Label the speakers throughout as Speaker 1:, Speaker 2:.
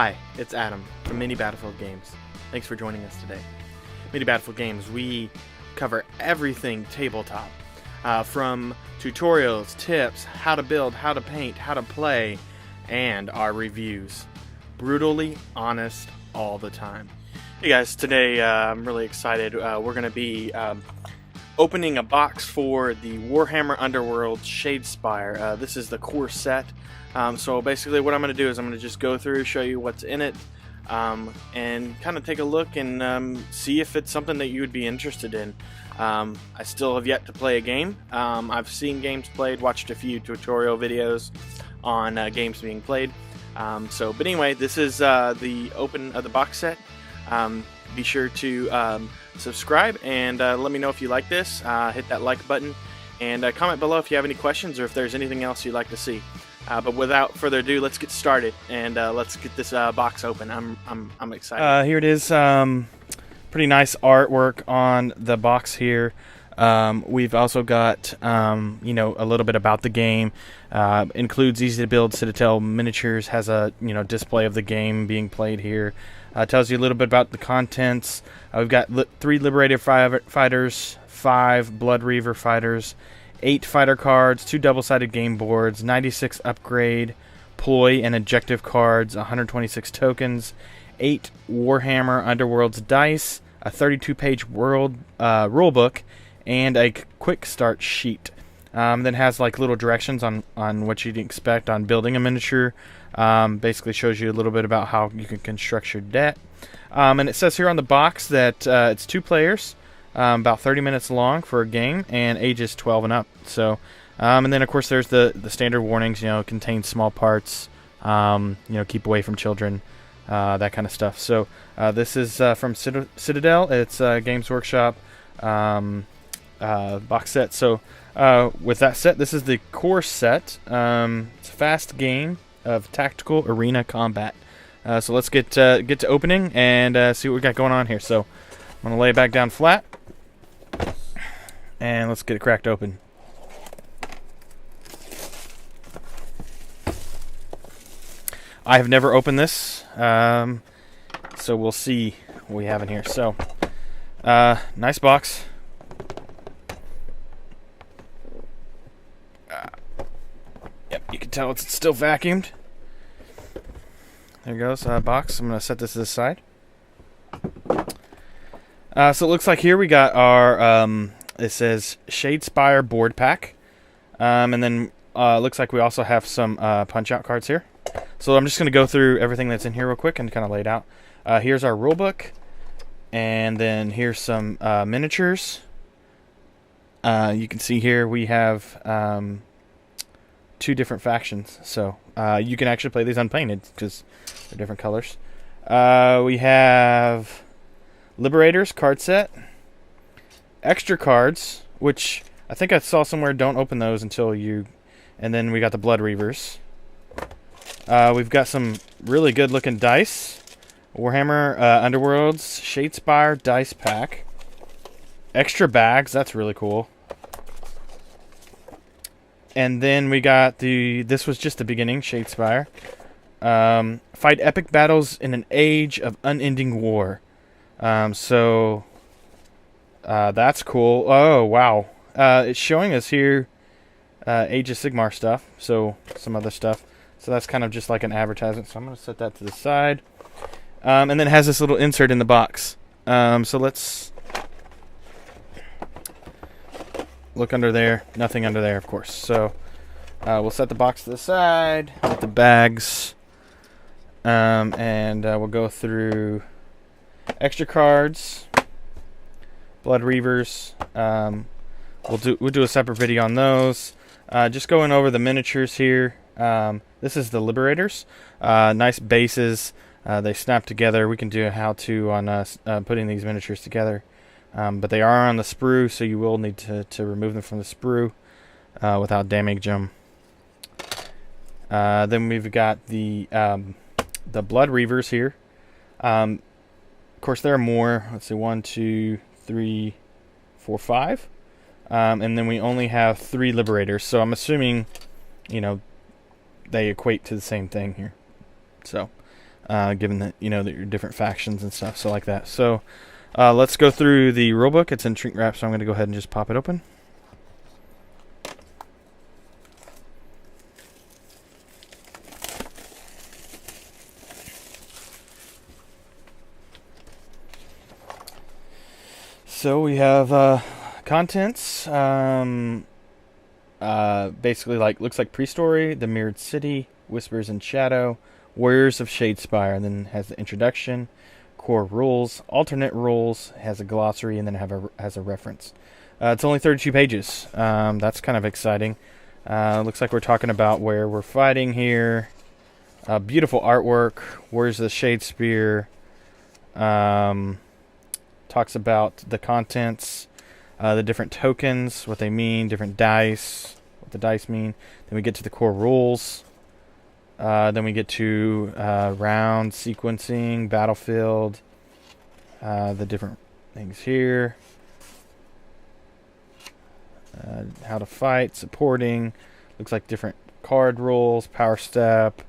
Speaker 1: Hi, it's Adam from Mini Battlefield Games. Thanks for joining us today. Mini Battlefield Games, we cover everything tabletop, from tutorials, tips, how to build, how to paint, how to play, and our reviews. Brutally honest all the time. Hey guys, today I'm really excited. We're going to be opening a box for the Warhammer Underworlds Shadespire. This is the core set. So basically what I'm going to do is I'm going to just go through, show you what's in it, and kind of take a look and see if it's something that you would be interested in. I still have yet to play a game. I've seen games played, watched a few tutorial videos on games being played. But anyway, this is the open of the box set. Be sure to subscribe and let me know if you like this. Hit that like button and comment below if you have any questions or if there's anything else you'd like to see. But without further ado, let's get started and let's get this box open. I'm excited. Here it is. Pretty nice artwork on the box here. We've also got a little bit about the game. Includes easy to build Citadel miniatures. Has a display of the game being played here. Tells you a little bit about the contents. We've got 3 Liberator fighters, 5 Blood Reaver fighters, 8 fighter cards, 2 double-sided game boards, 96 upgrade, ploy and objective cards, 126 tokens, 8 Warhammer Underworlds dice, a 32-page rulebook, and a quick start sheet. Then has like little directions on what you'd expect on building a miniature. Basically shows you a little bit about how you can construct your deck. And it says here on the box that it's 2 players, about 30 minutes long for a game, and ages 12 and up. So, and then of course there's the standard warnings. Contains small parts. Keep away from children. That kind of stuff. So this is from Citadel. It's Games Workshop box set. So with that set, this is the core set. It's a fast game of tactical arena combat. So let's get to opening and see what we got going on here. So I'm gonna lay it back down flat, and let's get it cracked open. I have never opened this, so we'll see what we have in here. So, nice box. Yep, you can tell it's still vacuumed. There goes box. I'm going to set this to the side. So it looks like here we got our, it says Shadespire board pack. And then looks like we also have some punch-out cards here. So I'm just going to go through everything that's in here real quick and kind of lay it out. Here's our rule book. And then here's some miniatures. You can see here we have 2 different factions. So you can actually play these unpainted because they're different colors. We have Liberators card set. Extra cards, which I think I saw somewhere, don't open those until you... And then we got the Blood Reavers. We've got some really good looking dice. Warhammer Underworlds Shadespire dice pack. Extra bags, that's really cool. And then we got this was just the beginning, Shadespire. Fight epic battles in an age of unending war. That's cool. Oh, wow. It's showing us here Age of Sigmar stuff, so some other stuff. So that's kind of just like an advertisement. So I'm going to set that to the side. And then it has this little insert in the box. So let's look under there. Nothing under there, of course. So we'll set the box to the side with the bags. And we'll go through extra cards, Blood Reavers. We'll do a separate video on those. Just going over the miniatures here. This is the Liberators. Nice bases. They snap together. We can do a how-to on putting these miniatures together. But they are on the sprue, so you will need to remove them from the sprue without damaging them. Then we've got the Blood Reavers here. Of course, there are more. Let's see, 1, 2, 3, 4, 5. And then we only have 3 Liberators. So I'm assuming, they equate to the same thing here. So given that that you're different factions and stuff, so like that. So let's go through the rulebook. It's in shrink wrap, so I'm going to go ahead and just pop it open. So we have contents. Basically, looks like pre-story, the mirrored city, whispers and shadow, warriors of Shadespire, and then has the introduction, core rules, alternate rules, has a glossary, and then has a reference. It's only 32 pages. That's kind of exciting. Looks like we're talking about where we're fighting here. Beautiful artwork. Warriors of the Shadespire. Talks about the contents, the different tokens, what they mean, different dice, what the dice mean. Then we get to the core rules. Then we get to round sequencing, battlefield, the different things here. How to fight, supporting. Looks like different card rules, power step,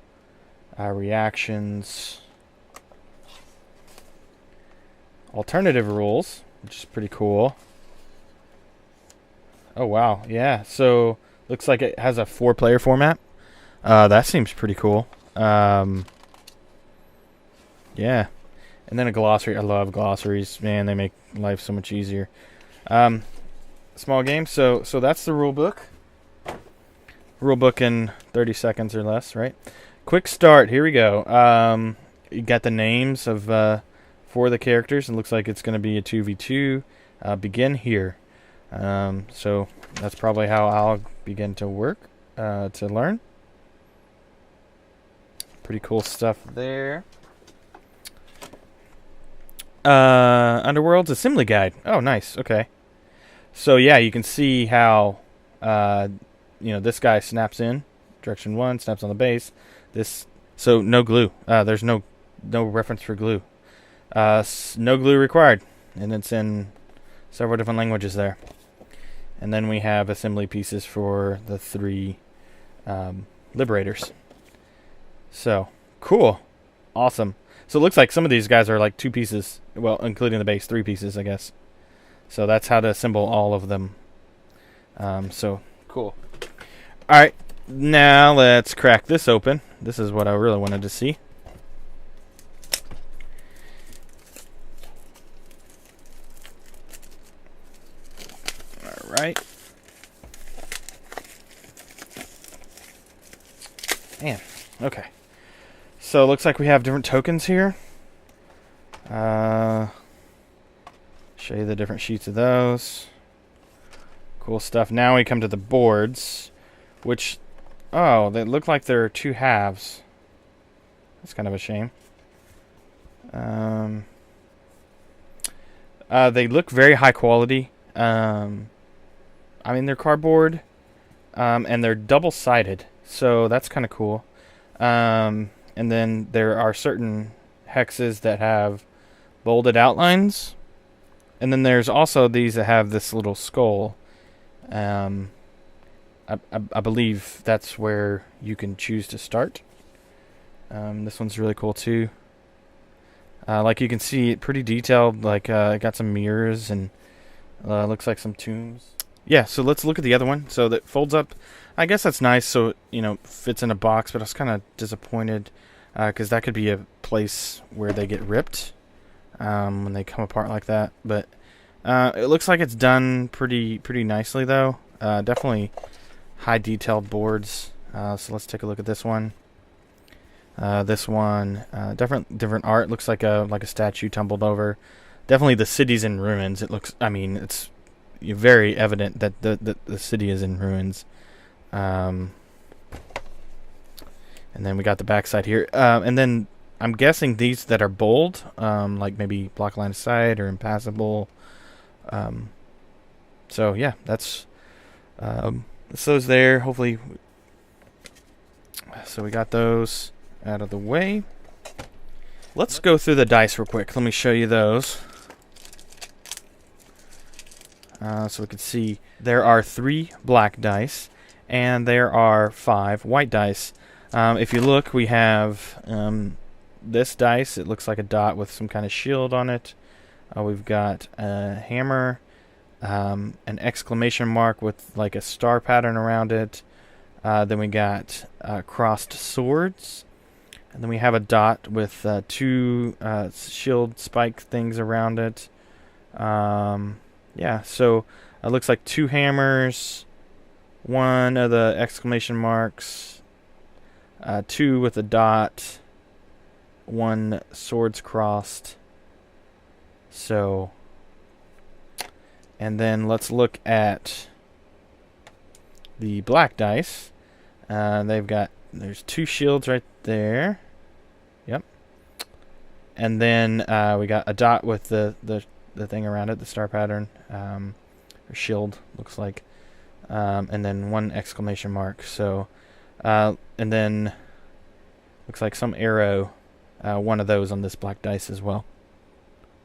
Speaker 1: reactions. Alternative rules, which is pretty cool. Oh wow, yeah. So looks like it has a 4-player format. That seems pretty cool. Yeah. And then a glossary. I love glossaries, man. They make life so much easier. Small game. So that's the rule book. Rule book in 30 seconds or less, right? Quick start. Here we go. You got the names of 4 of the characters. It looks like it's going to be a 2v2. Begin here. So that's probably how I'll begin to work, to learn. Pretty cool stuff there. Underworlds Assembly Guide. Oh, nice. Okay. So yeah, you can see how this guy snaps in. Direction 1, snaps on the base. So no glue. There's no reference for glue. No glue required, and it's in several different languages there. And then we have assembly pieces for the 3 liberators. So cool, awesome. So it looks like some of these guys are like 2 pieces, well, including the base, 3 pieces, I guess. So that's how to assemble all of them. So cool. All right, now let's crack this open. This is what I really wanted to see. Right. Man. Okay. So it looks like we have different tokens here. Show you the different sheets of those. Cool stuff. Now we come to the boards, which, they look like they're 2 halves. That's kind of a shame. They look very high quality. I mean, they're cardboard, and they're double-sided, so that's kind of cool. And then there are certain hexes that have bolded outlines, and then there's also these that have this little skull. I believe that's where you can choose to start. This one's really cool too. Like you can see, pretty detailed. Like it got some mirrors and looks like some tombs. Yeah, so let's look at the other one. So that folds up. I guess that's nice. So fits in a box. But I was kind of disappointed because that could be a place where they get ripped when they come apart like that. But it looks like it's done pretty nicely though. Definitely high detailed boards. So let's take a look at this one. This one, different art. Looks like a statue tumbled over. Definitely the city's in ruins. It looks. I mean, it's very evident that the city is in ruins. And then we got the backside here. And then I'm guessing these that are bold, like maybe block line of sight or impassable. So yeah, that's those there. Hopefully, so we got those out of the way. Let's go through the dice real quick. Let me show you those. So we can see there are 3 black dice and there are 5 white dice. If you look, we have this dice. It looks like a dot with some kind of shield on it. We've got a hammer, an exclamation mark with like a star pattern around it. Then we got crossed swords. And then we have a dot with 2 shield spike things around it. Yeah, so it looks like 2 hammers, 1 of the exclamation marks, 2 with a dot, 1 swords crossed. So, and then let's look at the black dice. There's 2 shields right there. Yep. And then we got a dot with the thing around it, the star pattern, or shield, looks like. And then 1 exclamation mark. So, and then looks like some arrow, 1 of those on this black dice as well.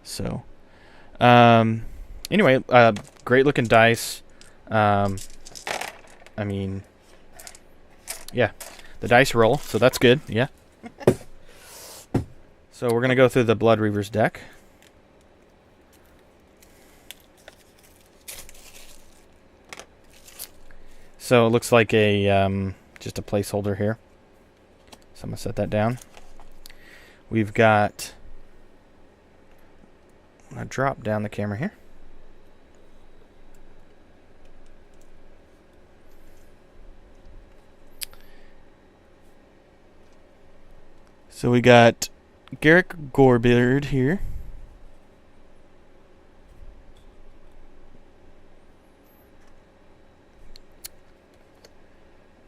Speaker 1: So, anyway, great looking dice. I mean, yeah, the dice roll, so that's good, yeah. So we're going to go through the Blood Reavers deck. So it looks like a just a placeholder here. So I'm going to set that down. We've got... I'm going to drop down the camera here. So we got Garrick Gorebeard here.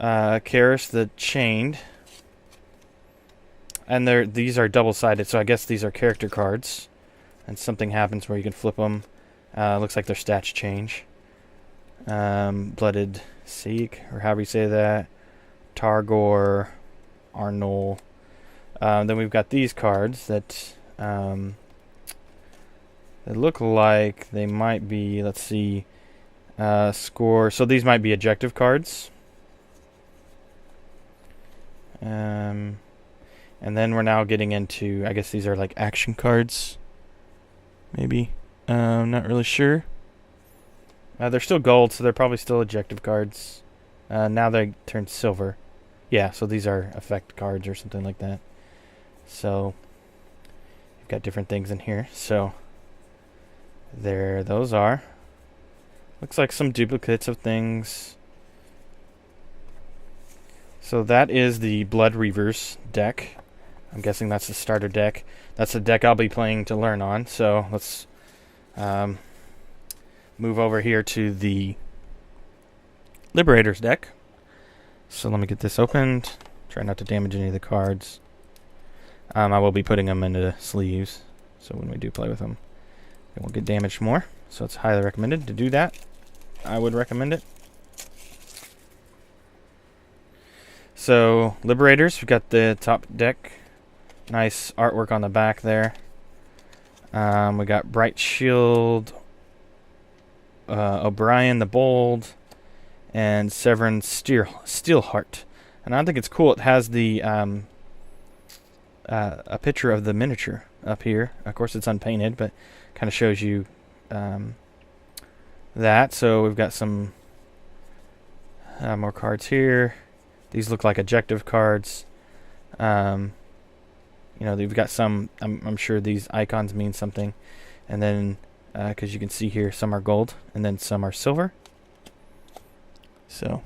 Speaker 1: Karis the Chained. And these are double-sided, so I guess these are character cards. And something happens where you can flip them. Looks like their stats change. Blooded Seek, or however you say that. Targor, Arnol. Then we've got these cards that they look like they might be, let's see, score. So these might be objective cards. And then we're now getting into, I guess these are like action cards. Maybe. I'm not really sure. They're still gold, so they're probably still objective cards. Now they turn silver. Yeah, so these are effect cards or something like that. So, you've got different things in here. So, there those are. Looks like some duplicates of things. So that is the Blood Reavers deck. I'm guessing that's the starter deck. That's the deck I'll be playing to learn on. So, let's move over here to the Liberators deck. So let me get this opened. Try not to damage any of the cards. I will be putting them into sleeves, so when we do play with them, they won't get damaged more. So it's highly recommended to do that. I would recommend it. So, Liberators, we've got the top deck. Nice artwork on the back there. We got Bright Shield, O'Brien the Bold, and Severin Steelheart. And I think it's cool. It has the a picture of the miniature up here. Of course, it's unpainted, but kind of shows you that. So we've got some more cards here. These look like objective cards. You know, they've got some. I'm sure these icons mean something. And then, because you can see here, some are gold, and then some are silver. So,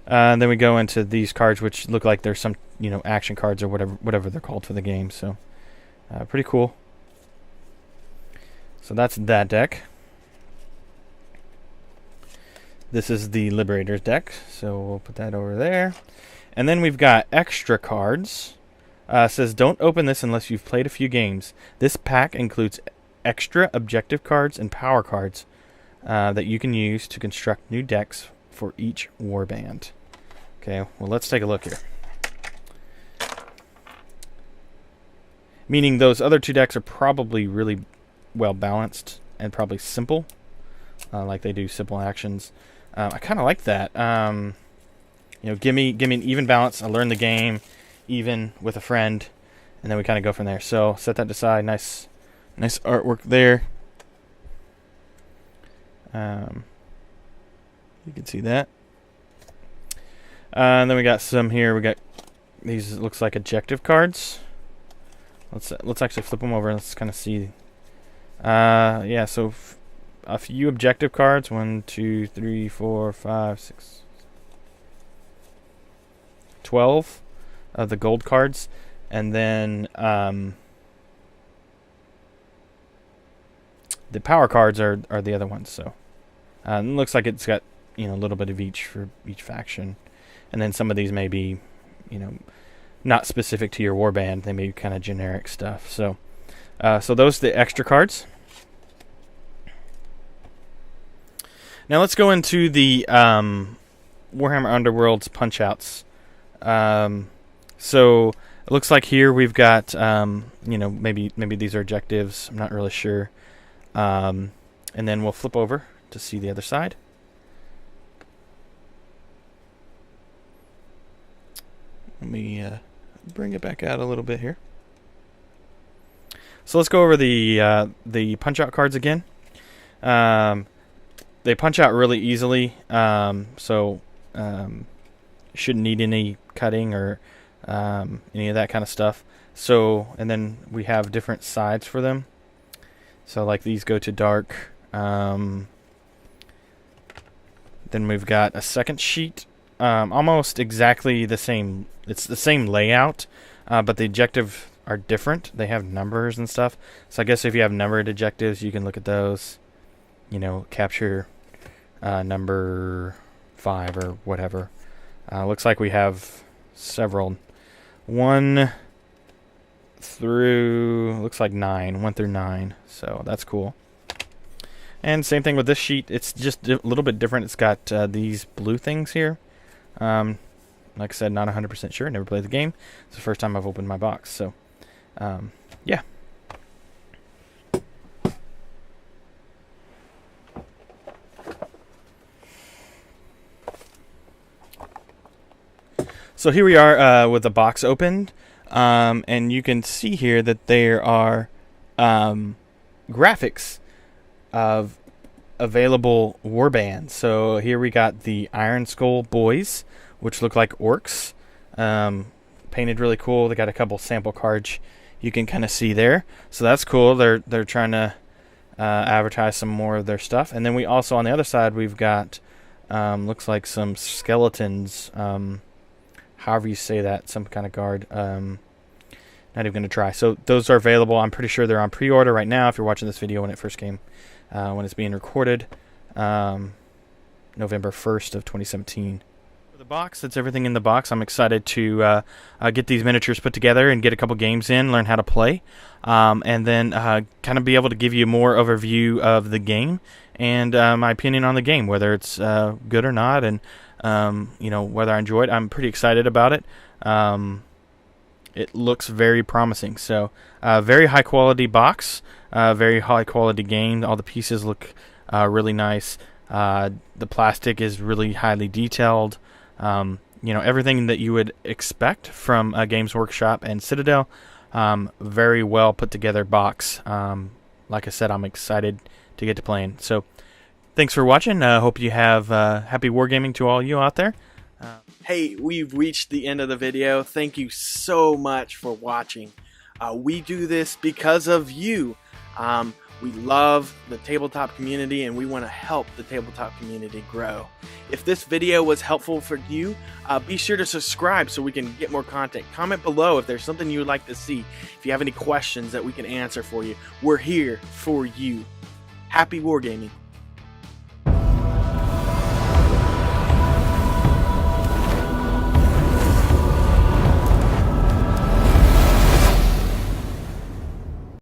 Speaker 1: and then we go into these cards, which look like there's some, you know, action cards or whatever they're called for the game. So, pretty cool. So that's that deck. This is the Liberators deck, so we'll put that over there. And then we've got extra cards. Says, don't open this unless you've played a few games. This pack includes extra objective cards and power cards that you can use to construct new decks for each warband. Okay, well, let's take a look here. Meaning those other two decks are probably really well balanced and probably simple. Like they do simple actions. I kind of like that. You know, give me an even balance. I learn the game even with a friend, and then we kind of go from there. So set that aside. Nice artwork there. You can see that. And then we got some here. We got these. It looks like objective cards. Let's actually flip them over and let's kind of see. Yeah. So a few objective cards. 1, 2, 3, 4, 5, 6, 12 of the gold cards, and then the power cards are the other ones. So it looks like it's got, you know, a little bit of each for each faction, and then some of these may be, you know, not specific to your warband. They may be kind of generic stuff. So so those are the extra cards. Now let's go into the Warhammer Underworlds punch outs. So it looks like here we've got, you know, maybe these are objectives. I'm not really sure. And then we'll flip over to see the other side. Let me bring it back out a little bit here. So let's go over the punch out cards again. They punch out really easily, so shouldn't need any cutting or any of that kind of stuff. So, and then we have different sides for them. So like these go to dark. Then we've got a second sheet, almost exactly the same. It's the same layout, but the objectives are different. They have numbers and stuff. So I guess if you have numbered objectives, you can look at those. You know, capture number 5 or whatever. Looks like we have several. 1 through, looks like 9. 1 through 9. So that's cool. And same thing with this sheet. It's just a little bit different. It's got these blue things here. Like I said, not 100% sure. Never played the game. It's the first time I've opened my box. So, yeah. So here we are with the box opened, and you can see here that there are graphics of available warbands. So here we got the Iron Skull Boys, which look like orcs, painted really cool. They got a couple sample cards you can kind of see there, so that's cool. They're trying to advertise some more of their stuff. And then we also, on the other side, we've got looks like some skeletons. However you say that, some kind of guard. Not even going to try. So those are available. I'm pretty sure they're on pre-order right now if you're watching this video when it first came, when it's being recorded, November 1st of 2017. For the box, that's everything in the box. I'm excited to get these miniatures put together and get a couple games in, learn how to play, and then kind of be able to give you more overview of the game and my opinion on the game, whether it's good or not, and you know, whether I enjoy it. I'm pretty excited about it. It looks very promising. So, very high quality box, very high quality game. All the pieces look really nice. The plastic is really highly detailed. You know, everything that you would expect from a Games Workshop and Citadel. Very well put together box. Like I said, I'm excited to get to playing. So, thanks for watching. Hope you have happy wargaming to all you out there. Hey, we've reached the end of the video. Thank you so much for watching. We do this because of you. We love the tabletop community, and we want to help the tabletop community grow. If this video was helpful for you, be sure to subscribe so we can get more content. Comment below if there's something you would like to see. If you have any questions that we can answer for you, we're here for you. Happy wargaming.